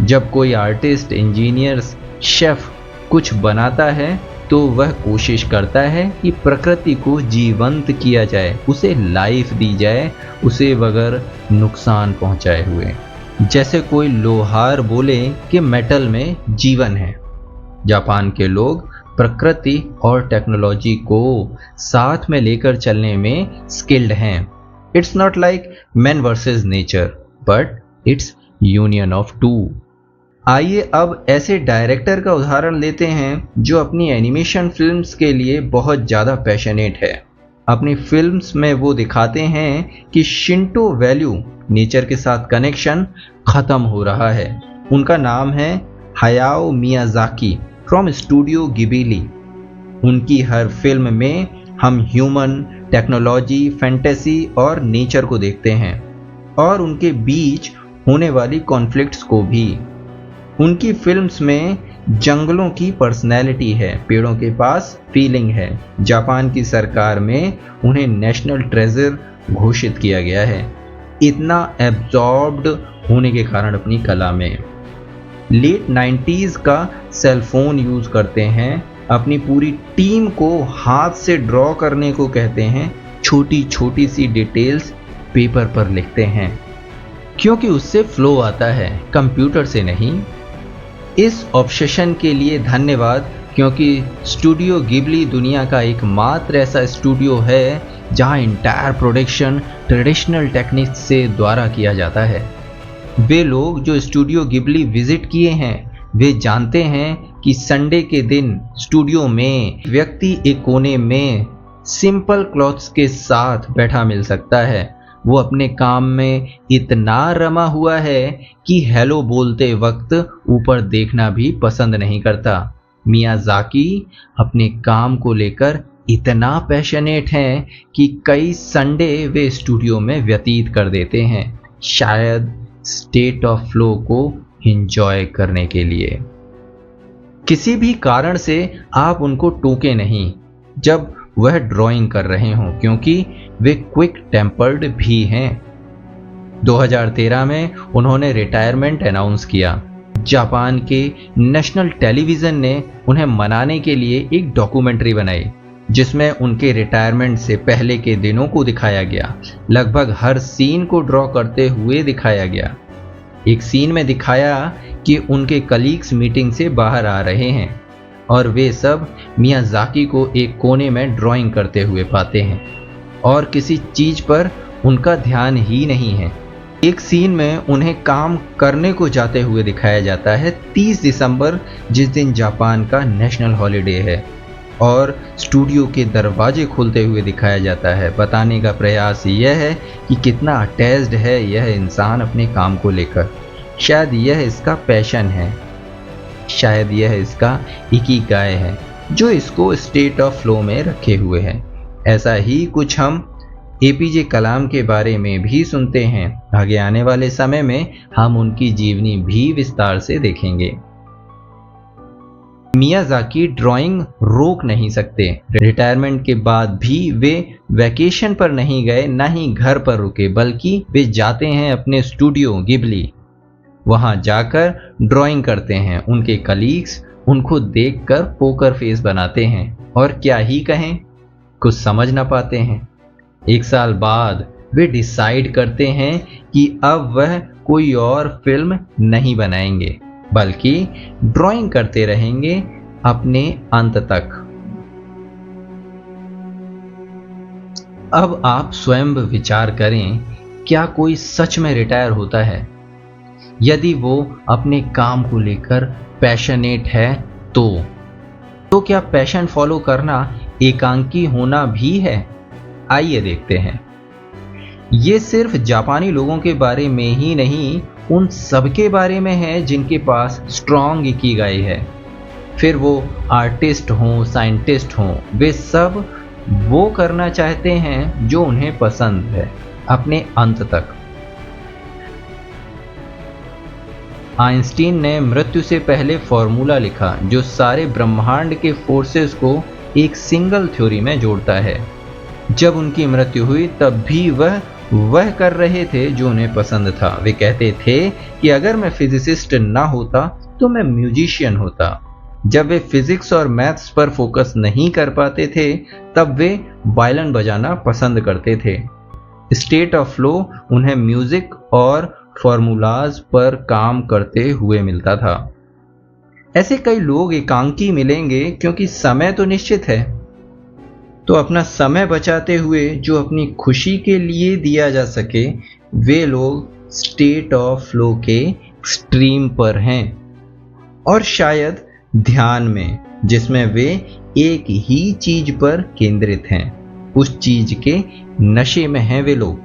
जब कोई आर्टिस्ट, इंजीनियर, शेफ कुछ बनाता है तो वह कोशिश करता है कि प्रकृति को जीवंत किया जाए, उसे लाइफ दी जाए, उसे बगैर नुकसान पहुंचाए हुए। जैसे कोई लोहार बोले कि मेटल में जीवन है। जापान के लोग प्रकृति और टेक्नोलॉजी को साथ में लेकर चलने में स्किल्ड हैं। It's not like man versus nature, but it's union of two. आइए अब ऐसे डायरेक्टर का उदाहरण लेते हैं जो अपनी एनिमेशन फिल्म्स के लिए बहुत ज़्यादा पैशनेट है। अपनी फिल्म्स में वो दिखाते हैं कि शिंटो वैल्यू, नेचर के साथ कनेक्शन खत्म हो रहा है। उनका नाम है हायाओ मियाजाकी फ्रॉम स्टूडियो गिबिली। उनकी हर फिल्म में हम ह्यूमन, टेक्नोलॉजी, फैंटेसी और नेचर को देखते हैं, और उनके बीच होने वाली कॉन्फ्लिक्ट्स को भी। उनकी फिल्म्स में जंगलों की पर्सनैलिटी है, पेड़ों के पास फीलिंग है। जापान की सरकार में उन्हें नेशनल ट्रेजर घोषित किया गया है, इतना एब्जॉर्ब्ड होने के कारण अपनी कला में। लेट 90s का सेलफोन यूज करते हैं, अपनी पूरी टीम को हाथ से ड्रॉ करने को कहते हैं, छोटी छोटी सी डिटेल्स पेपर पर लिखते हैं, क्योंकि उससे फ्लो आता है, कंप्यूटर से नहीं। इस ऑब्सेशन के लिए धन्यवाद, क्योंकि स्टूडियो गिबली दुनिया का एकमात्र ऐसा स्टूडियो है जहां इंटायर प्रोडक्शन ट्रेडिशनल टेक्निक्स से द्वारा किया जाता है। वे लोग जो स्टूडियो गिबली विजिट किए हैं, वे जानते हैं कि संडे के दिन स्टूडियो में व्यक्ति एक कोने में सिंपल क्लॉथ्स के साथ बैठा मिल सकता है। वो अपने काम में इतना रमा हुआ है कि हेलो बोलते वक्त ऊपर देखना भी पसंद नहीं करता। मियाजाकी अपने काम को लेकर इतना पैशनेट हैं कि कई संडे वे स्टूडियो में व्यतीत कर देते हैं, शायद स्टेट ऑफ फ्लो को एंजॉय करने के लिए। किसी भी कारण से आप उनको टोके नहीं जब वह ड्राइंग कर रहे हों, क्योंकि वे क्विक टेम्पर्ड भी हैं। 2013 में उन्होंने रिटायरमेंट अनाउंस किया। जापान के नेशनल टेलीविज़न ने उन्हें मनाने के लिए एक डॉक्यूमेंट्री बनाई, जिसमें उनके रिटायरमेंट से पहले के दिनों को दिखाया गया। लगभग हर सीन को ड्रॉ करते हुए दिखाया गया। एक सीन में दिखाया कि उनके कलीग्स मीटिंग से बाहर आ रहे हैं और वे सब मियाजाकी को एक कोने में ड्राइंग करते हुए पाते हैं और किसी चीज पर उनका ध्यान ही नहीं है। एक सीन में उन्हें काम करने को जाते हुए दिखाया जाता है 30 दिसंबर, जिस दिन जापान का नेशनल हॉलिडे है, और स्टूडियो के दरवाजे खुलते हुए दिखाया जाता है। बताने का प्रयास यह है कि कितना अटैच्ड है यह इंसान अपने काम को लेकर। शायद यह इसका पैशन है, शायद यह इसका इकिगाई है जो इसको स्टेट ऑफ फ्लो में रखे हुए है। ऐसा ही कुछ हम एपीजे कलाम के बारे में भी सुनते हैं। आगे आने वाले समय में हम उनकी जीवनी भी विस्तार से देखेंगे। मियाजाकी ड्राइंग रोक नहीं सकते। रिटायरमेंट के बाद भी वे वैकेशन पर नहीं गए, ना ही घर पर रुके, बल्कि वे जाते हैं अपने स्टूडियो गिबली। वहां जाकर ड्राइंग करते हैं। उनके कलीग्स उनको देखकर पोकर फेस बनाते हैं और क्या ही कहें, कुछ समझ ना पाते हैं। एक साल बाद वे डिसाइड करते हैं कि अब वह कोई और फिल्म नहीं बनाएंगे, बल्कि ड्राइंग करते रहेंगे अपने अंत तक। अब आप स्वयं विचार करें क्या कोई सच में रिटायर होता है? यदि वो अपने काम को लेकर पैशनेट है तो क्या पैशन फॉलो करना एकांकी होना भी है? आइए देखते हैं। ये सिर्फ जापानी लोगों के बारे में ही नहीं, उन सबके बारे में है जिनके पास स्ट्रॉन्ग इकिगाई है। फिर वो आर्टिस्ट हों, साइंटिस्ट हों, वे सब वो करना चाहते हैं जो उन्हें पसंद है अपने अंत तक। आइंस्टीन ने मृत्यु से पहले फॉर्मूला लिखा जो सारे ब्रह्मांड के फोर्सेस को एक सिंगल थ्योरी में जोड़ता है। जब उनकी मृत्यु हुई तब भी वह कर रहे थे जो उन्हें पसंद था। वे कहते थे कि अगर मैं फिजिसिस्ट ना होता तो मैं म्यूजिशियन होता। जब वे फिजिक्स और मैथ्स पर फोकस नहीं कर पाते थे तब वे वायलिन बजाना पसंद करते थे। स्टेट ऑफ फ्लो उन्हें म्यूजिक और फॉर्मूलाज पर काम करते हुए मिलता था। ऐसे कई लोग एकांकी मिलेंगे क्योंकि समय तो निश्चित है, तो अपना समय बचाते हुए जो अपनी खुशी के लिए दिया जा सके, वे लोग स्टेट ऑफ फ्लो के एक्सट्रीम पर हैं। और शायद ध्यान में, जिसमें वे एक ही चीज पर केंद्रित हैं, उस चीज के नशे में हैं वे लोग।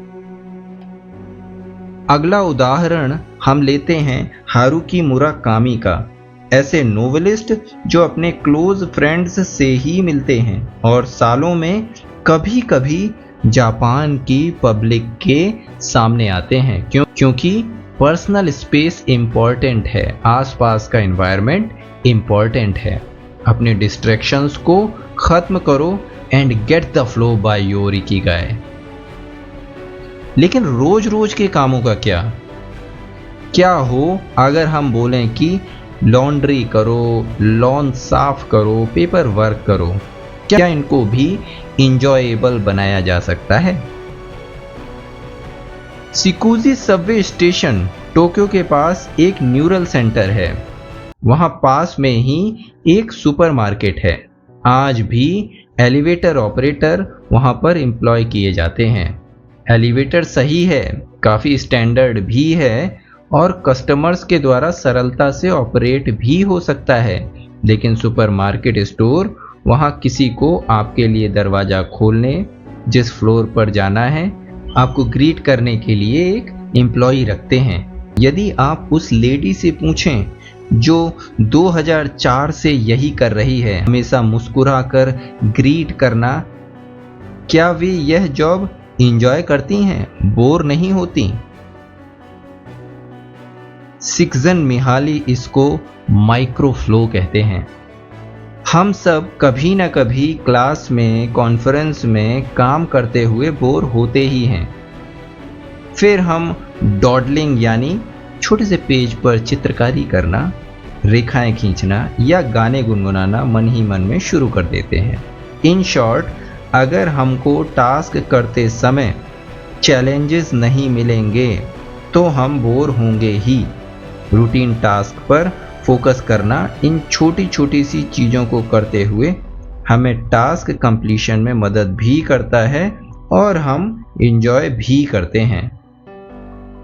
अगला उदाहरण हम लेते हैं हारुकी मुराकामी का। ऐसे नोवेलिस्ट जो अपने क्लोज फ्रेंड्स से ही मिलते हैं और सालों में कभी कभी जापान की पब्लिक के सामने आते हैं, क्योंकि पर्सनल स्पेस इम्पॉर्टेंट है, आसपास का एनवायरनमेंट इम्पॉर्टेंट है। अपने डिस्ट्रैक्शंस को खत्म करो and get the flow by your Ikigai. लेकिन रोज रोज के कामों का क्या हो अगर हम बोलें कि लॉन्ड्री करो, लॉन साफ करो, पेपर वर्क करो? क्या इनको भी इंजॉयबल बनाया जा सकता है? सिकुजी सबवे स्टेशन टोक्यो के पास एक न्यूरल सेंटर है। वहां पास में ही एक सुपरमार्केट है। आज भी एलिवेटर ऑपरेटर वहां पर एम्प्लॉय किए जाते हैं। एलिवेटर सही है, काफ़ी स्टैंडर्ड भी है और कस्टमर्स के द्वारा सरलता से ऑपरेट भी हो सकता है। लेकिन सुपरमार्केट स्टोर वहाँ किसी को आपके लिए दरवाज़ा खोलने, जिस फ्लोर पर जाना है, आपको ग्रीट करने के लिए एक एम्प्लॉई रखते हैं। यदि आप उस लेडी से पूछें जो 2004 से यही कर रही है, हमेशा मुस्कुराकर ग्रीट करना, क्या वे यह जॉब एंजॉय करती हैं, बोर नहीं होती? सिक्जन मिहाली इसको माइक्रो फ्लो कहते हैं। हम सब कभी ना कभी क्लास में, कॉन्फ्रेंस में काम करते हुए बोर होते ही हैं। फिर हम डॉडलिंग यानी छोटे से पेज पर चित्रकारी करना, रेखाएं खींचना या गाने गुनगुनाना मन ही मन में शुरू कर देते हैं। इन शॉर्ट, अगर हमको टास्क करते समय चैलेंजेस नहीं मिलेंगे तो हम बोर होंगे ही। रूटीन टास्क पर फोकस करना इन छोटी छोटी सी चीज़ों को करते हुए हमें टास्क कंप्लीशन में मदद भी करता है और हम इंजॉय भी करते हैं।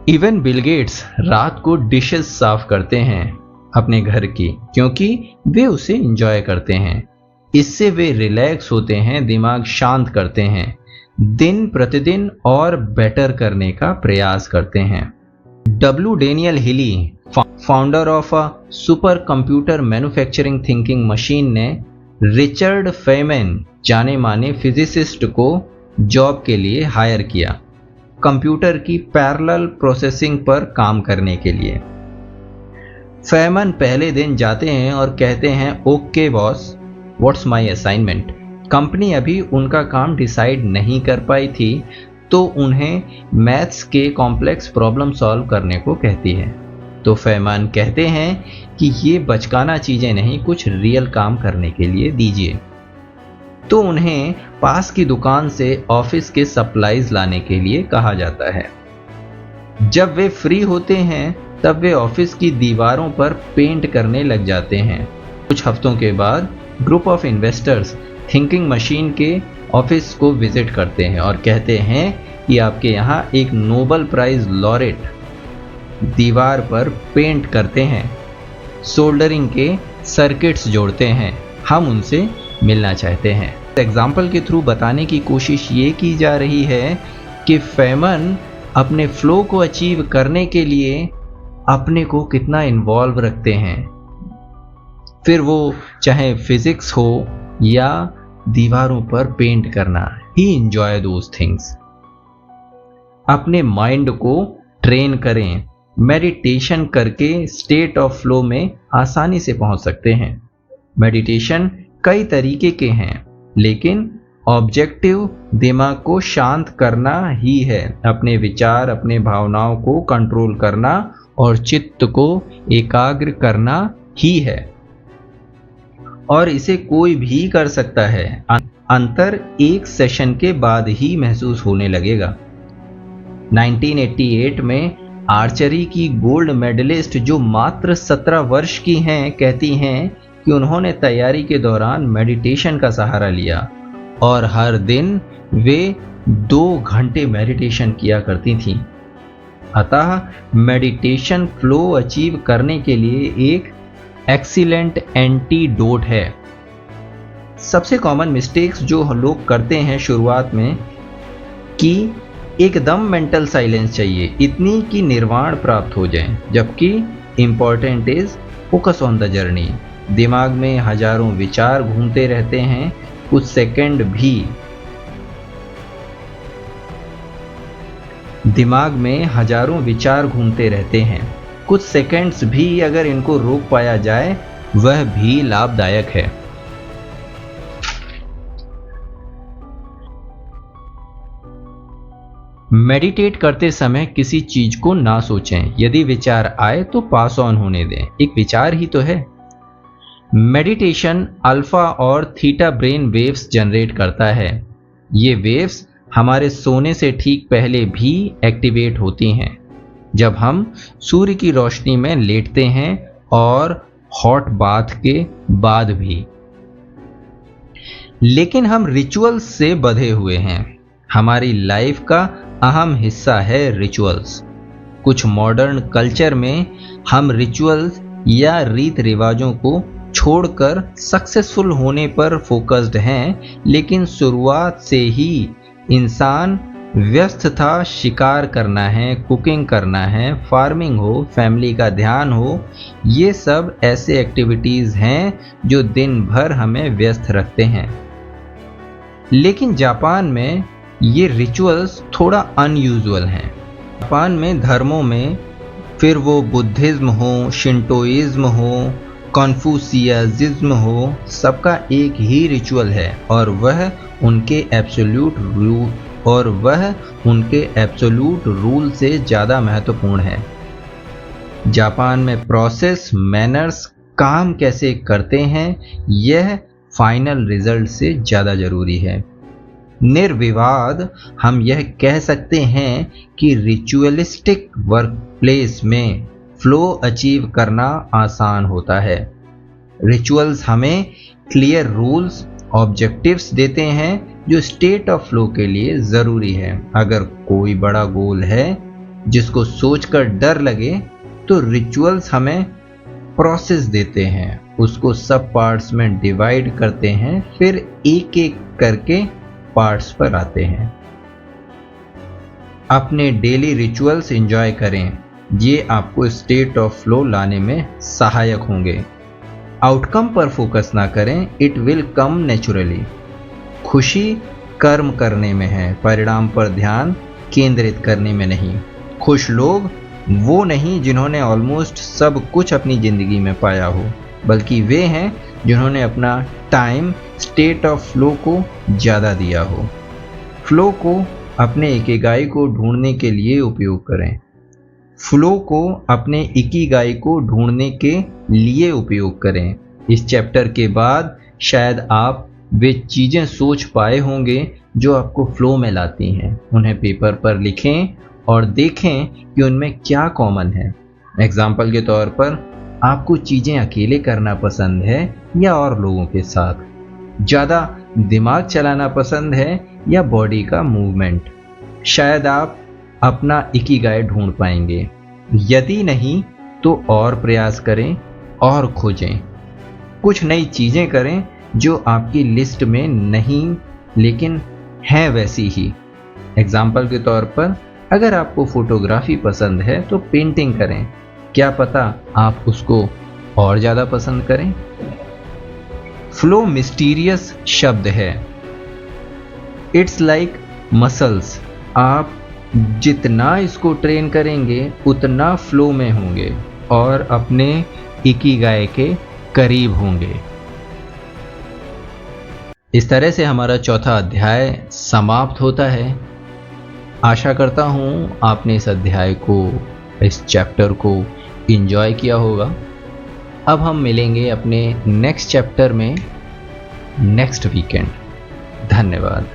इवन बिल गेट्स रात को डिशेस साफ करते हैं अपने घर की, क्योंकि वे उसे इंजॉय करते हैं। इससे वे रिलैक्स होते हैं, दिमाग शांत करते हैं, दिन प्रतिदिन और बेटर करने का प्रयास करते हैं। डब्ल्यू डेनियल हिली, founder of a super computer manufacturing thinking machine, ने रिचर्ड फेमैन जाने माने फिजिसिस्ट को जॉब के लिए हायर किया, कंप्यूटर की पैरेलल प्रोसेसिंग पर काम करने के लिए। फेमैन पहले दिन जाते हैं और कहते हैं, okay boss, what's my assignment. Company अभी उनका काम डिसाइड नहीं कर पाई थी तो उन्हें मैथ्स के कॉम्प्लेक्स प्रॉब्लम सॉल्व करने को कहती है। तो फेमैन कहते हैं कि ये बचकाना चीज़ें नहीं, कुछ रियल काम करने के लिए दीजिए। तो उन्हें पास की दुकान से ऑफिस के सप्लाईज लाने के लिए कहा जाता है। जब वे फ्री होते हैं तब वे ऑफिस की दीवारों पर पेंट करने लग जाते हैं। कुछ हफ्तों के बाद group of investors thinking machine के ऑफिस को विजिट करते हैं और कहते हैं कि आपके यहाँ एक नोबेल प्राइज लॉरेट दीवार पर पेंट करते हैं, सोल्डरिंग के सर्किट्स जोड़ते हैं, हम उनसे मिलना चाहते हैं। एग्जाम्पल के थ्रू बताने की कोशिश ये की जा रही है कि फेमन अपने फ्लो को अचीव करने के लिए अपने को कितना इन्वॉल्व रखते हैं, फिर वो चाहे फिजिक्स हो या दीवारों पर पेंट करना, ही एंजॉय दोज थिंग्स। अपने माइंड को ट्रेन करें, मेडिटेशन करके स्टेट ऑफ फ्लो में आसानी से पहुंच सकते हैं। मेडिटेशन कई तरीके के हैं, लेकिन ऑब्जेक्टिव दिमाग को शांत करना ही है, अपने विचार, अपने भावनाओं को कंट्रोल करना और चित्त को एकाग्र करना ही है। और इसे कोई भी कर सकता है। अंतर एक सेशन के बाद ही महसूस होने लगेगा। 1988 में आर्चरी की गोल्ड मेडलिस्ट जो मात्र 17 वर्ष की हैं, कहती हैं कि उन्होंने तैयारी के दौरान मेडिटेशन का सहारा लिया और हर दिन वे 2 घंटे मेडिटेशन किया करती थीं। अतः मेडिटेशन फ्लो अचीव करने के लिए एक एक्सीलेंट एंटीडोट है। सबसे कॉमन मिस्टेक्स जो लोग करते हैं शुरुआत में कि एकदम मेंटल साइलेंस चाहिए, इतनी कि निर्वाण प्राप्त हो जाए, जबकि important is focus on the journey. दिमाग में हजारों विचार घूमते रहते हैं, कुछ सेकंड भी दिमाग में हजारों विचार घूमते रहते हैं, कुछ सेकंड्स भी अगर इनको रोक पाया जाए वह भी लाभदायक है। मेडिटेट करते समय किसी चीज को ना सोचें, यदि विचार आए तो पास ऑन होने दें, एक विचार ही तो है। मेडिटेशन अल्फा और थीटा ब्रेन वेव्स जनरेट करता है। ये वेव्स हमारे सोने से ठीक पहले भी एक्टिवेट होती हैं, जब हम सूर्य की रोशनी में लेटते हैं और हॉट बाथ के बाद भी। लेकिन हम रिचुअल्स से बंधे हुए हैं। हमारी लाइफ का अहम हिस्सा है रिचुअल्स। कुछ मॉडर्न कल्चर में हम रिचुअल्स या रीत रिवाजों को छोड़कर सक्सेसफुल होने पर फोकस्ड हैं, लेकिन शुरुआत से ही इंसान व्यस्त था। शिकार करना है, कुकिंग करना है, फार्मिंग हो, फैमिली का ध्यान हो, ये सब ऐसे एक्टिविटीज़ हैं जो दिन भर हमें व्यस्त रखते हैं। लेकिन जापान में ये रिचुअल्स थोड़ा अनयूजुअल हैं। जापान में धर्मों में, फिर वो बुद्धिज्म हो, शिंटोइज्म हो, कन्फ्यूशियनिज्म हो, सबका एक ही रिचुअल है और वह उनके एब्सोल्यूट रूल से ज़्यादा महत्वपूर्ण है। जापान में प्रोसेस, मैनर्स, काम कैसे करते हैं, यह फाइनल रिजल्ट से ज़्यादा ज़रूरी है। निर्विवाद हम यह कह सकते हैं कि रिचुअलिस्टिक वर्कप्लेस में फ्लो अचीव करना आसान होता है। रिचुअल्स हमें क्लियर रूल्स, ऑब्जेक्टिव्स देते हैं जो स्टेट ऑफ फ्लो के लिए ज़रूरी है। अगर कोई बड़ा गोल है जिसको सोचकर डर लगे तो रिचुअल्स हमें प्रोसेस देते हैं, उसको सब पार्ट्स में डिवाइड करते हैं, फिर एक एक करके पार्ट्स पर आते हैं। अपने डेली रिचुअल्स एंजॉय करें, ये आपको स्टेट ऑफ फ्लो लाने में सहायक होंगे। आउटकम पर फोकस ना करें, इट विल कम नेचुरली। खुशी कर्म करने में है, परिणाम पर ध्यान केंद्रित करने में नहीं। खुश लोग वो नहीं जिन्होंने ऑलमोस्ट सब कुछ अपनी जिंदगी में पाया हो, बल्कि वे हैं जिन्होंने अपना टाइम स्टेट ऑफ फ्लो को ज़्यादा दिया हो। फ्लो को अपने इकिगाई को ढूंढने के लिए उपयोग करें। फ्लो को अपने इकिगाई को ढूंढने के लिए उपयोग करें। इस चैप्टर के बाद शायद आप वे चीज़ें सोच पाए होंगे जो आपको फ्लो में लाती हैं। उन्हें पेपर पर लिखें और देखें कि उनमें क्या कॉमन है। एग्जाम्पल के तौर पर आपको चीजें अकेले करना पसंद है या और लोगों के साथ? ज्यादा दिमाग चलाना पसंद है या बॉडी का मूवमेंट? शायद आप अपना इकिगाई ढूंढ पाएंगे। यदि नहीं तो और प्रयास करें और खोजें। कुछ नई चीजें करें जो आपकी लिस्ट में नहीं लेकिन हैं वैसी ही। एग्जाम्पल के तौर पर, अगर आपको फोटोग्राफी पसंद है तो पेंटिंग करें। क्या पता आप उसको और ज्यादा पसंद करें। फ्लो मिस्टीरियस शब्द है। It's like muscles. आप जितना इसको ट्रेन करेंगे उतना फ्लो में होंगे और अपने इकिगाई के करीब होंगे। इस तरह से हमारा चौथा अध्याय समाप्त होता है। आशा करता हूं आपने इस अध्याय को, इस चैप्टर को एंजॉय किया होगा। अब हम मिलेंगे अपने नेक्स्ट चैप्टर में नेक्स्ट वीकेंड। धन्यवाद।